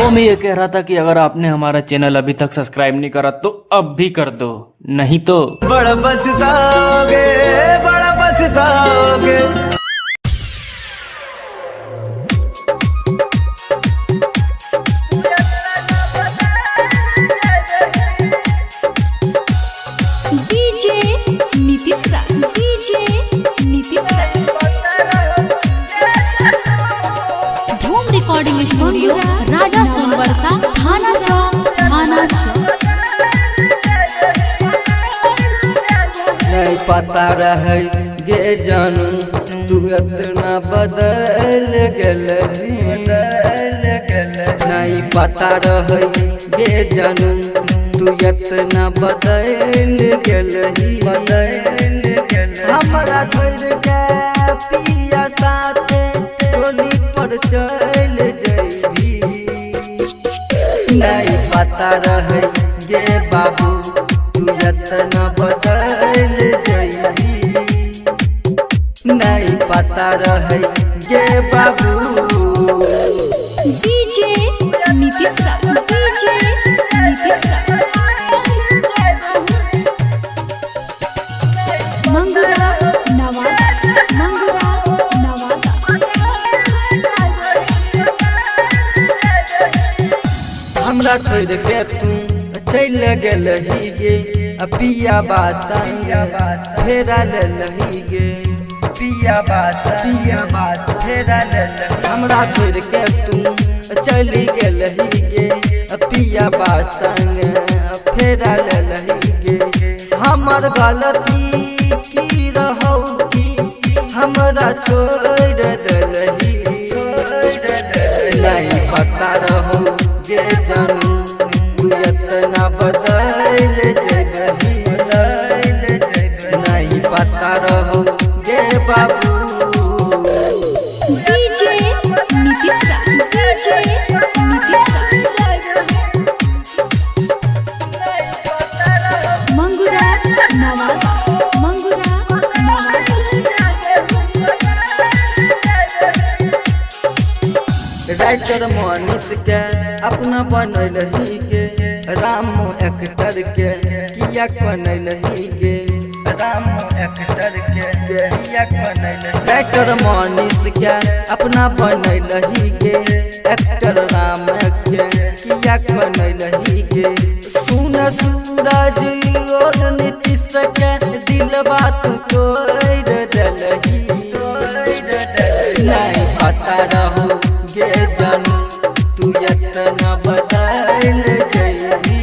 तो मैं ये कह रहा था कि अगर आपने हमारा चैनल अभी तक सब्सक्राइब नहीं करा तो अब भी कर दो, नहीं तो बड़ा पछताओगे, बड़ा पछताओगे। डीजे नीतीश दा, डीजे नीतीश दा। धूम रिकॉर्डिंग स्टूडियो, राजा सोनवर्षा, थाना चौक, थाना चौक। नहीं पता रहे गे जानू तू इतना बदल गल, नहीं पता रहे गे जानू तू इतना बदल गल, हमरा छोड़ के पिया साथे टोली पर चल जइबी। नहीं पता रहे गे बाबू तू इतना बदल जइबी, नहीं पता रहे गे बाबू। डीजे नीतीश दा, डीजे नीतीश दा। मंगुरा नवादा, मंगुरा नवादा। हमरा छोड़ के तू चल गेल ही गे, पिया बासा फेरा लही गे, पिया बासा फेरा हमरा छोड़ के तू चल गेल ही गे, पिया बासा फेरा लही गे। हमर गलती की रहौ की हमरा छोड़ दलही, नहीं पता रहो गे जानू तू इतना बदल जइबही, नहीं पता रहो गे बाबू। डीजे नीतीश दा, डीजे नीतीश दा। मंगुरा नवादा, मंगुरा नवादा। राइटर मनीष के अपना बनल ही गे, राम एक्टर के किया बनल ही गे, राम एक्टर के किया बनल। राइटर मनीष के अपना बनल ही गे, एक्टर राम के किया बनल ही गे। सुन सूरज और नीतीश के दिल बात तोड़ दलही, नहीं पता रहो गे जानू तू इतना बदल जइबी,